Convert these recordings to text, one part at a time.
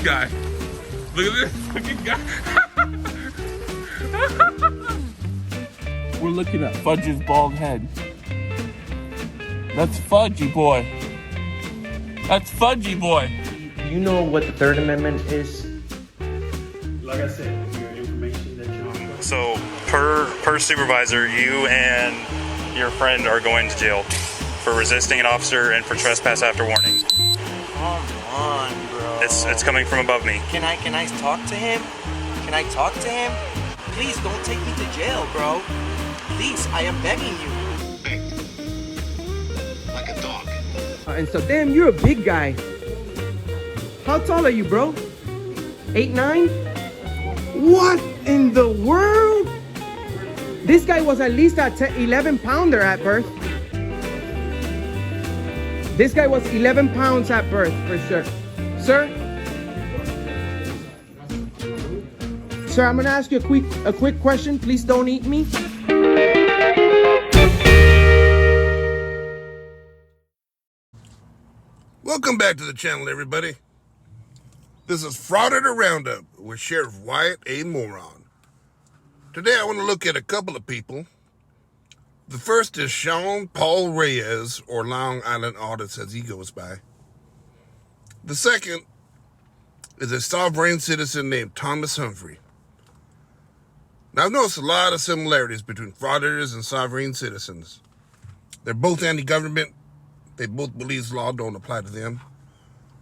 guy. Look at this fucking guy. We're looking at Fudge's bald head. That's Fudgy boy. That's Fudgy boy. You know what the Third Amendment is? Like I said, your information that you're on. So per supervisor, you and your friend are going to jail for resisting an officer and for trespass after warning. Come on, bro. It's coming from above me. Can I talk to him? Can I talk to him? Please don't take me to jail, bro. Please, I am begging you. Like a dog. And so, damn, you're a big guy. How tall are you, bro? 8'9"? What in the world? This guy was at least a 11 pounder at birth. This guy was 11 pounds at birth, for sure. Sir? Sir, I'm gonna ask you a quick question. Please don't eat me. Welcome back to the channel, everybody. This is Frauditor Roundup with Sheriff Wyatt A. Moron. Today I want to look at a couple of people. The first is Sean Paul Reyes, or Long Island Audits as he goes by. The second is a sovereign citizen named Thomas Humphrey. Now I've noticed a lot of similarities between frauditors and sovereign citizens. They're both anti-government. They both believe law don't apply to them.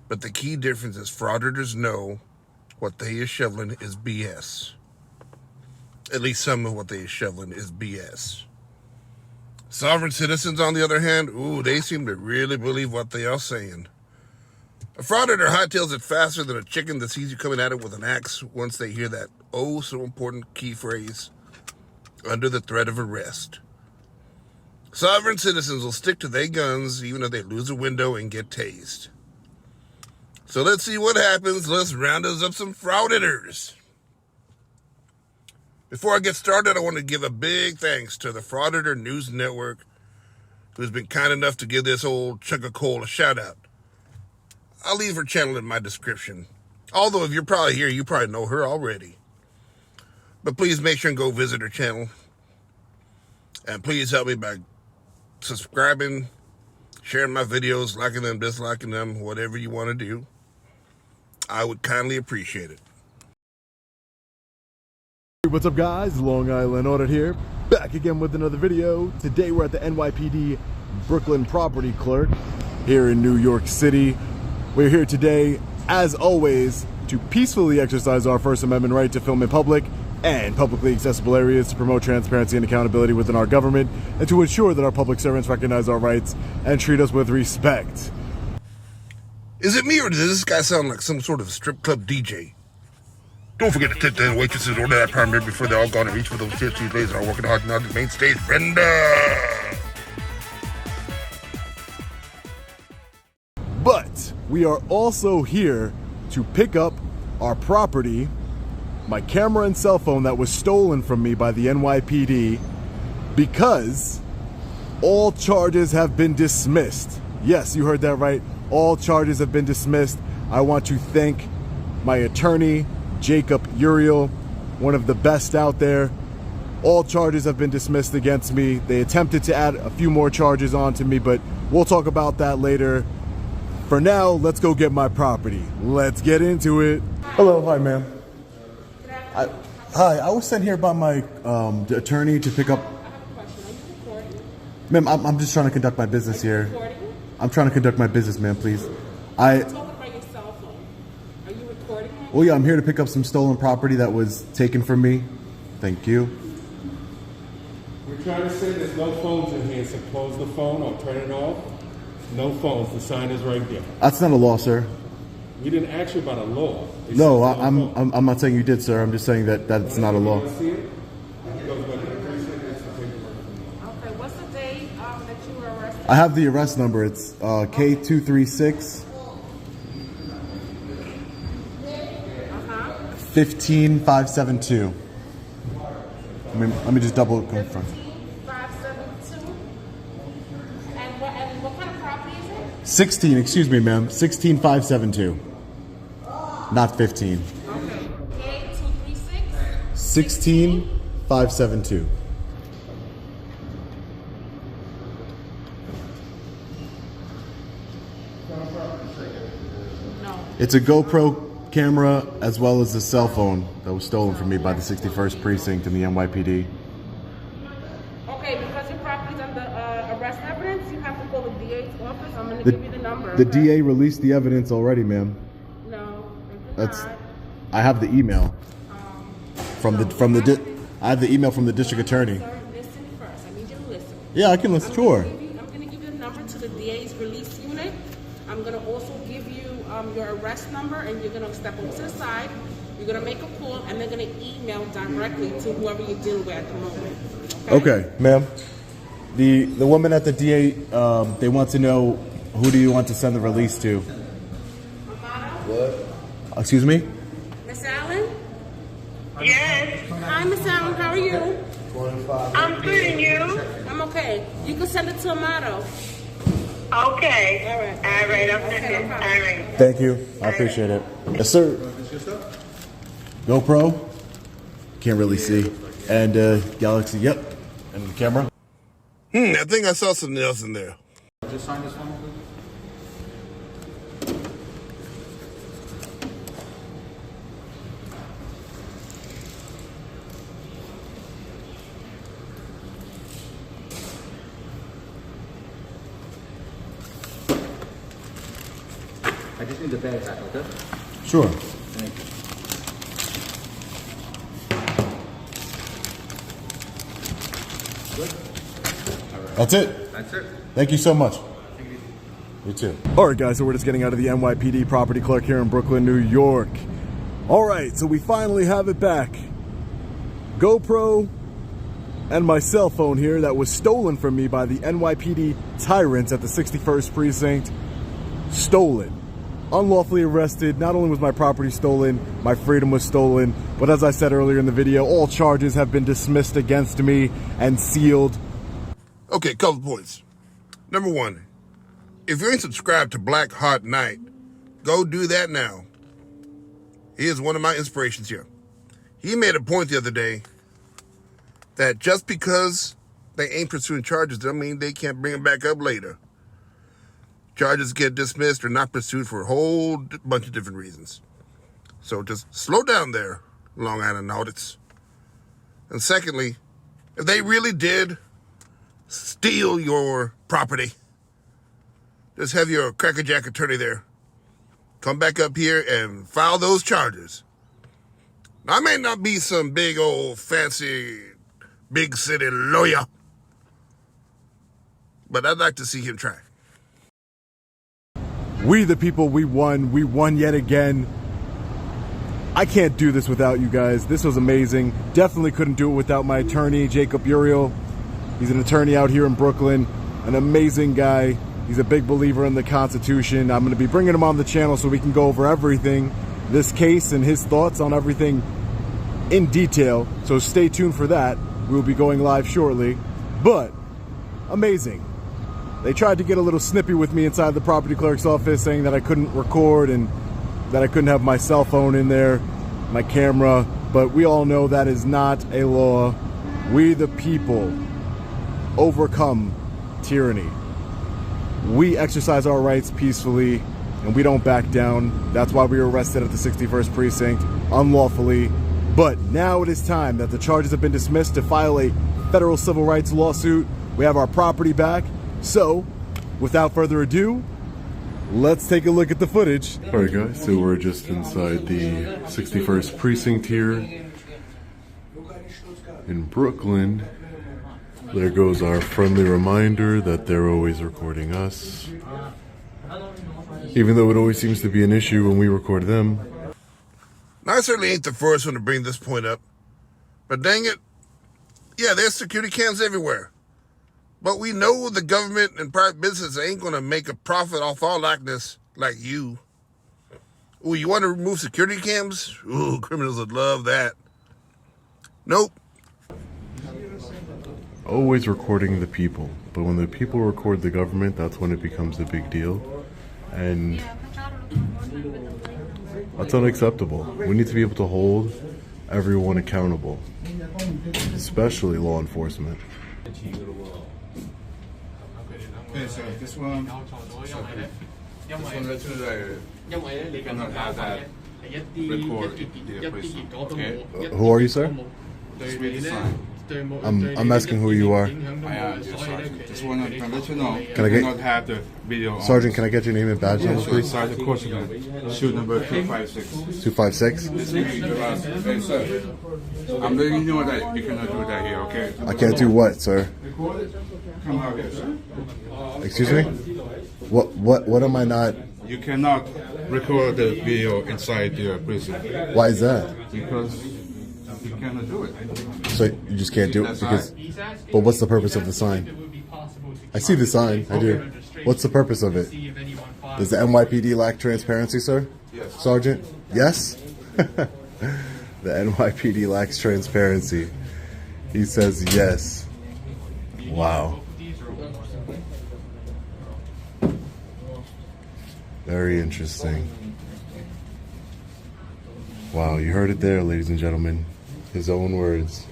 But the key difference is frauditors know what they is shoveling is BS. At least some of what they is shoveling is BS. Sovereign citizens, on the other hand, they seem to really believe what they are saying. A frauditor hightails it faster than a chicken that sees you coming at it with an axe once they hear that so important key phrase, under the threat of arrest. Sovereign citizens will stick to their guns even if they lose a window and get tased. So let's see what happens. Let's round us up some frauditors. Before I get started, I want to give a big thanks to the Frauditor News Network, who's been kind enough to give this old chunk of coal a shout out. I'll leave her channel in my description. Although if you're probably here, you probably know her already. But please make sure and go visit her channel. And please help me by subscribing, sharing my videos, liking them, disliking them, whatever you want to do. I would kindly appreciate it. What's up, guys? Long Island Audit here, back again with another video. Today we're at the NYPD Brooklyn Property Clerk here in New York City. We're here today, as always, to peacefully exercise our First Amendment right to film in public and publicly accessible areas, to promote transparency and accountability within our government, and to ensure that our public servants recognize our rights and treat us with respect. Is it me, or does this guy sound like some sort of strip club DJ? Don't forget to tip the waitresses, order that primary before they're all gone and reach for those 15 days and are working hard now on the main stage. Brenda! But we are also here to pick up our property, my camera and cell phone that was stolen from me by the NYPD, because all charges have been dismissed. Yes, you heard that right. All charges have been dismissed. I want to thank my attorney, Jacob Uriel, one of the best out there. All charges have been dismissed against me. They attempted to add a few more charges onto me, but we'll talk about that later. For now, let's go get my property. Let's get into it. Hello, hi, ma'am. Hi, I was sent here by my attorney to pick up. Ma'am, I'm just trying to conduct my business here. I'm trying to conduct my business, ma'am, please. Well, yeah, I'm here to pick up some stolen property that was taken from me. Thank you. We're trying to say there's no phones in here, so close the phone or turn it off. No phones. The sign is right there. That's not a law, sir. We didn't ask you about a law. No, I'm not saying you did, sir. I'm just saying that that's not a law. You want to see it? Go to the precinct and some paperwork. Okay, what's the date that you were arrested? I have the arrest number. It's K236 15572. Let me just double confirm. 572. And what kind of property is it? 16, excuse me, ma'am. 16572. Not 15. Okay. 8236. 16572. No. It's a GoPro camera as well as a cell phone that was stolen from me by the 61st Precinct in the NYPD. Okay, because your property's under arrest evidence, you have to call the DA's office. I'm going to give you the number. The okay? DA released the evidence already, ma'am. No, it did That's. not. I have the email I have the email from the district attorney. Sir, listen first. I need you to listen. Yeah, I can listen. Sure. I'm going to give you the number to the DA's release unit. I'm going to also give you your arrest number, and you're going to step over to the side. You're going to make a call, and they're going to email directly to whoever you're dealing with at the moment. Okay, ma'am. The woman at the DA, they want to know, who do you want to send the release to? What? Excuse me? Miss Allen? Yes, Hi, Miss Allen. How are you? I'm good, and you? I'm okay. You can send it to Amato. Okay. All right. All right, I'm Okay, sending. no All problem. right. Thank you. I appreciate it. Yes, sir. GoPro? Can't really see. And Galaxy, yep. And the camera? I think I saw something else in there. Just sign this one, please. I just need the bag back, okay? Sure. Thank you. That's it. That's it. Thank you so much. You too. All right, guys, so we're just getting out of the NYPD property clerk here in Brooklyn, New York. All right, so we finally have it back. GoPro and my cell phone here that was stolen from me by the NYPD tyrants at the 61st Precinct. Stolen. Unlawfully arrested. Not only was my property stolen, my freedom was stolen, but as I said earlier in the video, all charges have been dismissed against me and sealed. Okay, couple points. Number one, if you ain't subscribed to BlackHeartKnight, go do that now. He is one of my inspirations here. He made a point the other day that just because they ain't pursuing charges doesn't mean they can't bring them back up later. Charges get dismissed or not pursued for a whole bunch of different reasons. So just slow down there, Long Island Audits. And secondly, if they really did steal your property, just have your crackerjack attorney there come back up here and file those charges. Now, I may not be some big old fancy big city lawyer, but I'd like to see him try. We the people, we won yet again. I can't do this without you guys. This was amazing. Definitely couldn't do it without my attorney, Jacob Uriel. He's an attorney out here in Brooklyn, an amazing guy. He's a big believer in the Constitution. I'm going to be bringing him on the channel so we can go over everything, this case and his thoughts on everything in detail. So stay tuned for that. We'll be going live shortly. But amazing. They tried to get a little snippy with me inside the property clerk's office, saying that I couldn't record and that I couldn't have my cell phone in there, my camera, but we all know that is not a law. We the people overcome tyranny. We exercise our rights peacefully and we don't back down. That's why we were arrested at the 61st Precinct unlawfully. But now it is time that the charges have been dismissed to file a federal civil rights lawsuit. We have our property back. So, without further ado, let's take a look at the footage. All right, guys, so we're just inside the 61st Precinct here in Brooklyn. There goes our friendly reminder that they're always recording us, even though it always seems to be an issue when we record them. Now, I certainly ain't the first one to bring this point up, but dang it, yeah, there's security cams everywhere. But we know the government and private business ain't going to make a profit off our likeness like you. Ooh, you want to remove security cams? Ooh, criminals would love that. Nope. Always recording the people, but when the people record the government, that's when it becomes a big deal. And That's unacceptable. We need to be able to hold everyone accountable, especially law enforcement. Okay, so this one lets you cannot have that record the precinct. Okay? Who are you, sir? Just read the sign. I'm asking who you are. I am your sergeant. Just want to let you know. Can I get- cannot have the video on. Sergeant, can I get your name and badge number, Sure, please? Sergeant, of course you can. Shoot number 256. 256? This is your last. Hey, sir. I'm letting you know that you cannot do that here, okay? I can't do what, sir? Come out here, sir. Excuse me? What am I not? You cannot record the video inside your prison. Why is that? Because you cannot do it. So you just can't do it because. But what's the purpose of the sign? I see the sign. I do. What's the purpose of it? Does the NYPD lack transparency, sir? Yes. Sergeant? Yes? The NYPD lacks transparency. He says yes. Wow. Very interesting. Wow, you heard it there, ladies and gentlemen. His own words.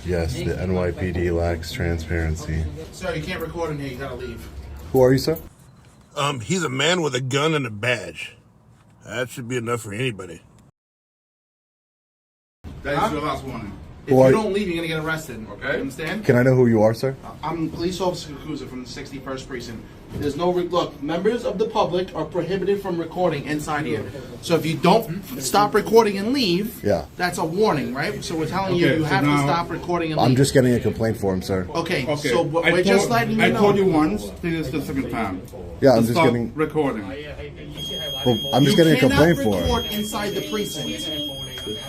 Yes, the NYPD lacks transparency. Sir, you can't record in here. You gotta leave. Who are you, sir? He's a man with a gun and a badge. That should be enough for anybody. That is your last warning. If Who you are you? don't leave, you're gonna get arrested. Okay? You understand? Can I know who you are, sir? I'm Police Officer Kakuza from the 61st Precinct. There's no look. Members of the public are prohibited from recording inside here. So if you don't stop recording and leave, Yeah. that's a warning, right? So we're telling you Okay, you so have to now- stop recording and leave. I'm just getting a complaint for him, sir. Okay. Okay. So we're just letting you know. I told you once. This is the second time. Yeah, I'm To just stop getting. recording. Well, I'm just getting a complaint You for cannot him. record inside the precinct.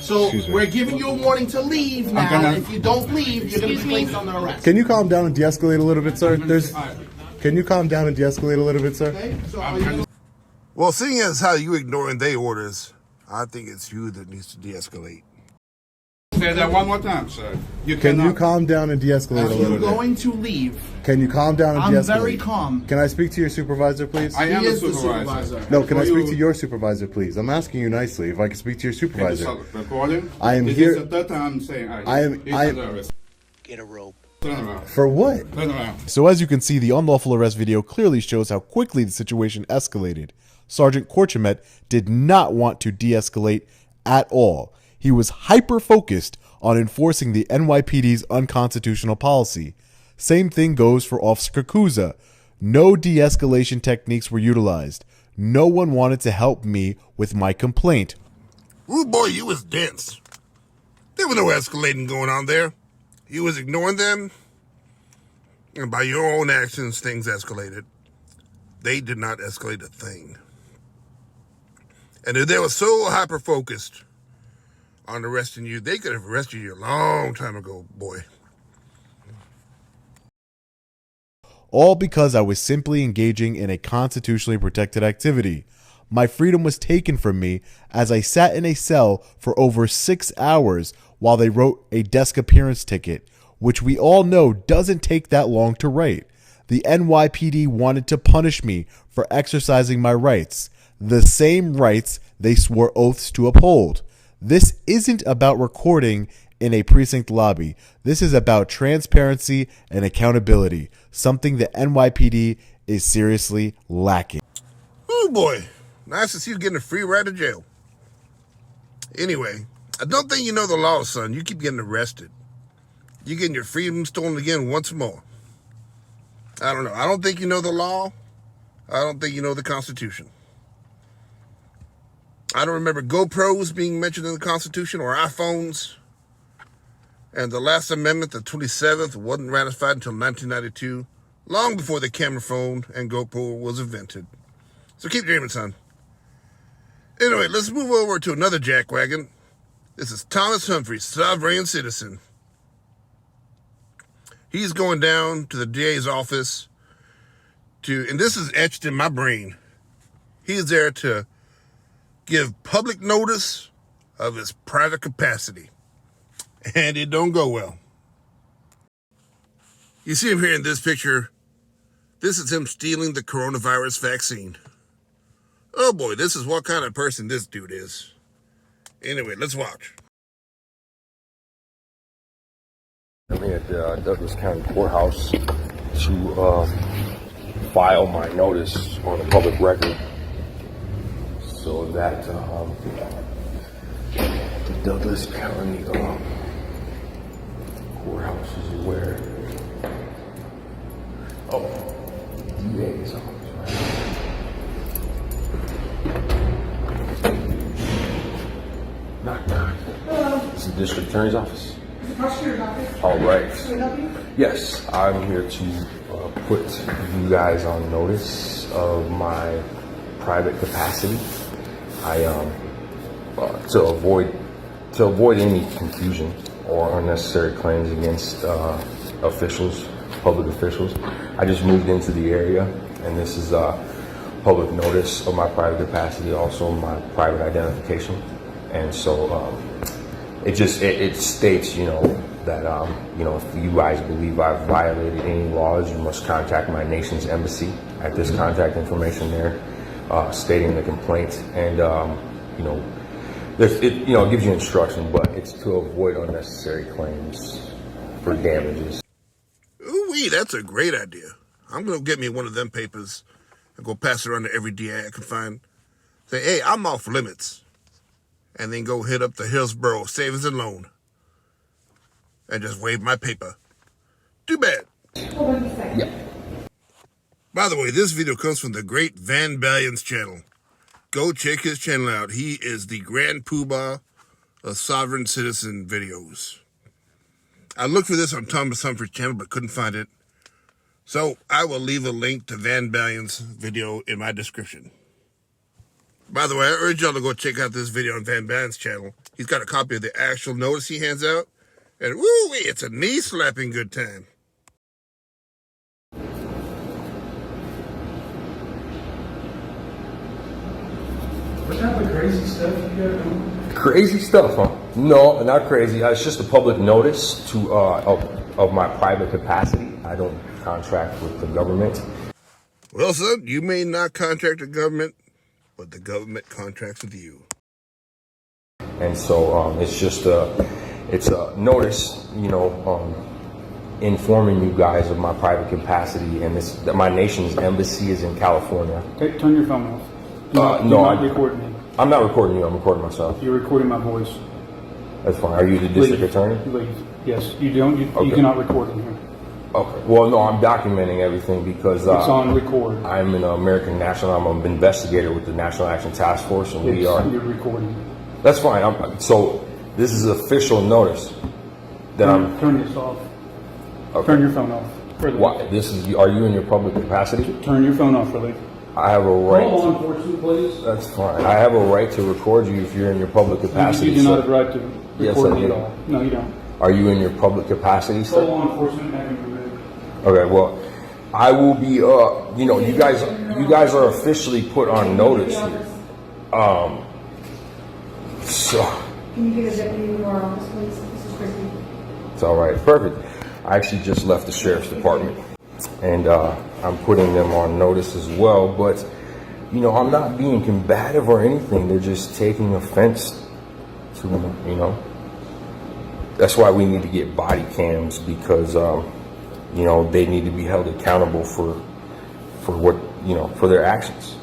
So Excuse me. we're giving you a warning to leave now. gonna- If you don't leave, you're going to be placed under arrest. Can you calm down and de-escalate a little bit, sir? Can you calm down and de-escalate a little bit, sir? Okay? So are you Well, seeing as how you ignoring their orders, I think it's you that needs to de-escalate. Say that one more time, sir. You Can cannot. you calm down and de-escalate a Are little you bit? going to leave? Can you calm down and I'm de-escalate? very calm. Can I speak to your supervisor, please? I am He the is the supervisor. supervisor. No, can I Before speak to your supervisor, please? I'm asking you nicely. If I can speak to your Can you supervisor. stop recording? I am This here- is the third time I'm saying he's I- under arrest. Get a rope. Turn around. For what? Turn around. So as you can see, the unlawful arrest video clearly shows how quickly the situation escalated. Sergeant Korchemet did not want to de-escalate at all. He was hyper-focused on enforcing the NYPD's unconstitutional policy. Same thing goes for Officer Kakuza. No de-escalation techniques were utilized. No one wanted to help me with my complaint. Ooh, boy, you was dense. There was no escalating going on there. You was ignoring them, and by your own actions, things escalated. They did not escalate a thing. And if they were so hyper-focused on arresting you, they could have arrested you a long time ago, boy. All because I was simply engaging in a constitutionally protected activity. My freedom was taken from me as I sat in a cell for over 6 hours while they wrote a desk appearance ticket, which we all know doesn't take that long to write. The NYPD wanted to punish me for exercising my rights, the same rights they swore oaths to uphold. This isn't about recording in a precinct lobby. This is about transparency and accountability, something the NYPD is seriously lacking. Ooh, boy. Nice to see you getting a free ride to jail. Anyway, I don't think you know the law, son. You keep getting arrested. You're getting your freedom stolen again once more. I don't know. I don't think you know the law. I don't think you know the Constitution. I don't remember GoPros being mentioned in the Constitution or iPhones. And the last amendment, the 27th, wasn't ratified until 1992, long before the camera phone and GoPro was invented. So keep dreaming, son. Anyway, let's move over to another jackwagon. This is Thomas Humphrey, sovereign citizen. He's going down to the DA's office and this is etched in my brain. He's there to give public notice of his private capacity. And it don't go well. You see him here in this picture. This is him stealing the coronavirus vaccine. Oh boy, this is what kind of person this dude is. Anyway, let's watch. I'm here at the Douglas County Courthouse to file my notice on the public record so that the Douglas County Courthouse is aware. Oh, DA's office, right? Knock, knock. Hello. It's the district attorney's office. It's the prosecutor's office. All right. Can I help you? Yes, I'm here to put you guys on notice of my private capacity. To avoid any confusion or unnecessary claims against officials, public officials. I just moved into the area, and this is public notice of my private capacity, also my private identification. And so it states, that if you guys believe I've violated any laws, you must contact my nation's embassy at this contact information there, stating the complaint. And it gives you instruction, but it's to avoid unnecessary claims for damages. Ooh-wee, that's a great idea. I'm gonna get me one of them papers and go pass it around to every DA I can find. Say, hey, I'm off limits. And then go hit up the Hillsborough Savings and Loan and just wave my paper. Too bad. Yeah. By the way, this video comes from the great Van Balion's channel. Go check his channel out. He is the grand poobah of sovereign citizen videos. I looked for this on Thomas Humphrey's channel, but couldn't find it. So I will leave a link to Van Balion's video in my description. By the way, I urge y'all to go check out this video on Van Balion's channel. He's got a copy of the actual notice he hands out. And woo-wee, it's a knee-slapping good time. What type of crazy stuff you got going? Crazy stuff, huh? No, not crazy. It's just a public notice to of my private capacity. I don't contract with the government. Well, son, you may not contract the government, but the government contracts with you. And so it's just a notice, informing you guys of my private capacity, and that my nation's embassy is in California. Okay, turn your phone off. I'm recording me. I'm not recording you. I'm recording myself. You're recording my voice. That's fine. Are you the district attorney? Leave. Yes, you don't. You Okay. cannot record in here. Okay. Well, no, I'm documenting everything because It's on record. I'm an American national. I'm an investigator with the National Action Task Force, and we are. You're recording. That's fine. So this is official notice that I'm. Turn this off. Okay. Turn your phone off. Why? Are you in your public capacity? Turn your phone off, really. I have a right. Call law enforcement, please. That's fine. I have a right to record you if you're in your public capacity. You do not have a right to Yes, record I me do. at all. No, you don't. Are you in your public capacity, Call sir? law enforcement and have him removed. Okay. Well, I will be. You guys are officially put on notice here. So. Can you get a deputy to our office, please? This is Christy. It's all right. Perfect. I actually just left the sheriff's department, and I'm putting them on notice as well. But I'm not being combative or anything. They're just taking offense to That's why we need to get body cams, because they need to be held accountable for what for their actions.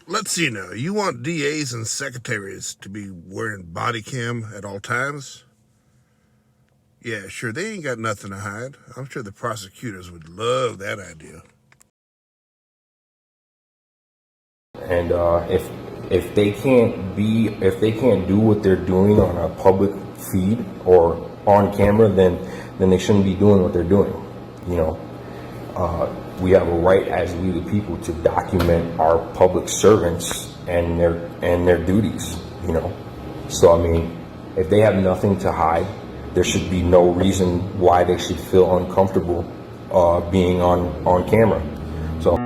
Let's see now. You want DAs and secretaries to be wearing body cam at all times? Yeah, sure, they ain't got nothing to hide. I'm sure the prosecutors would love that idea. And if they can't do what they're doing on a public feed or on camera, then they shouldn't be doing what they're doing. We have a right as we the people to document our public servants and their duties. So if they have nothing to hide, there should be no reason why they should feel uncomfortable being on camera. So.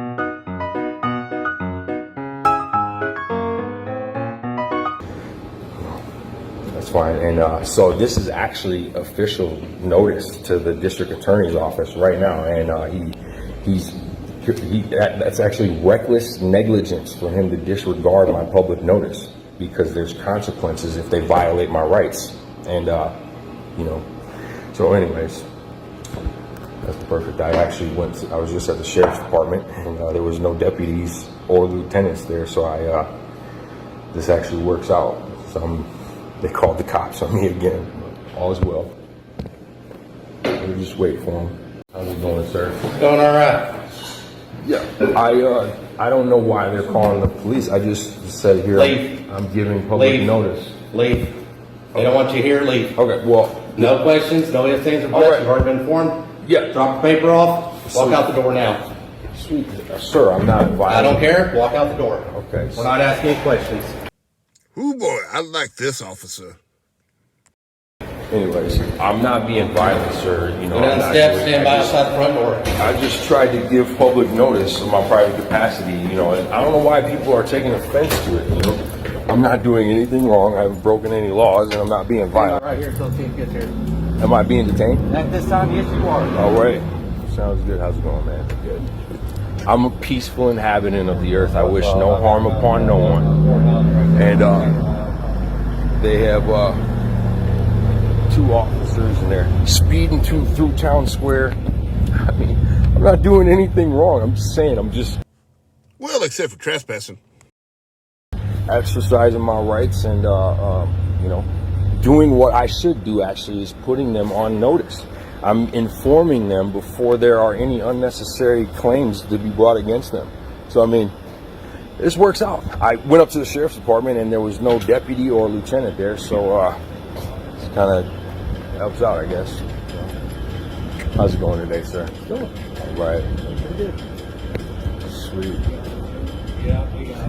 That's fine. And so this is actually official notice to the district attorney's office right now, and he's that's actually reckless negligence for him to disregard my public notice, because there's consequences if they violate my rights. And, you know, so anyways, that's perfect. I was just at the sheriff's department, and there was no deputies or lieutenants there, so this actually works out. So they called the cops on me again. All is well. We'll just wait for him. How's it going, sir? It's going all right. Yeah, I don't know why they're calling the police. I just said here, Leave. I'm giving public Leave. notice. Leave. They don't want you here, leave. Okay, well. No questions, no ifs, ands, or buts. Right. You've already been informed. Yeah. Drop the paper off, walk Sweet. out the door now. Sweet. Sir, I'm not violent. I don't care, walk out the door. Okay. We're not asking any questions. Ooh boy, I like this officer. Anyways, I'm not being violent, sir. You know, Go down the steps, stand by outside the front door. I just tried to give public notice of my private capacity, you know, and I don't know why people are taking offense to it, you know. I'm not doing anything wrong. I haven't broken any laws, and I'm not being violent. Right here until the team gets here. Am I being detained? At this time, yes, you are. All right. Sounds good. How's it going, man? Good. I'm a peaceful inhabitant of the earth. I wish no harm upon no one. And they have 2 officers, and they're speeding through town square. I mean, I'm not doing anything wrong. I'm just saying, Well, except for trespassing. exercising my rights and, you know, doing what I should do, actually, is putting them on notice. I'm informing them before there are any unnecessary claims to be brought against them. So, I mean, this works out. I went up to the sheriff's department, and there was no deputy or lieutenant there, so it kind of helps out, I guess. So, how's it going today, sir? Good. All right. Sweet.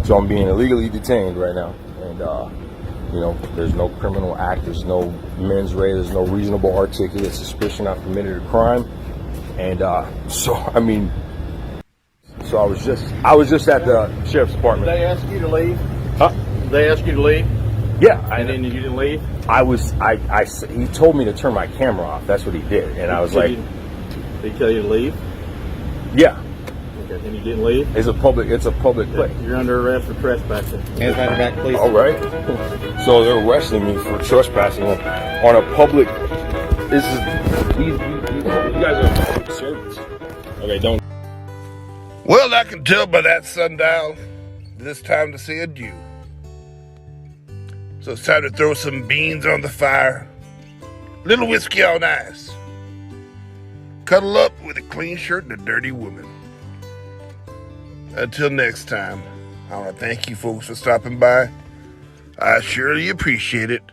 So I'm being illegally detained right now, and you know, there's no criminal act, there's no mens rea, there's no reasonable articulate suspicion I've committed a crime, and so I mean, so I was just at the sheriff's department. Did they ask you to leave? Huh? Did they ask you to leave? Yeah, And then you didn't leave? He told me to turn my camera off. That's what he did, and I was like, Did he tell you to leave? yeah. Okay, and you didn't leave? It's a public place. You're under arrest for trespassing. Hands behind your back, please. All right. So they're arresting me for trespassing on a public. This is you guys are public servants. Okay, don't. Well, I can tell by that sundial that it's time to say adieu. So it's time to throw some beans on the fire, little whiskey on ice, cuddle up with a clean shirt and a dirty woman. Until next time, I want to thank you folks for stopping by. I surely appreciate it.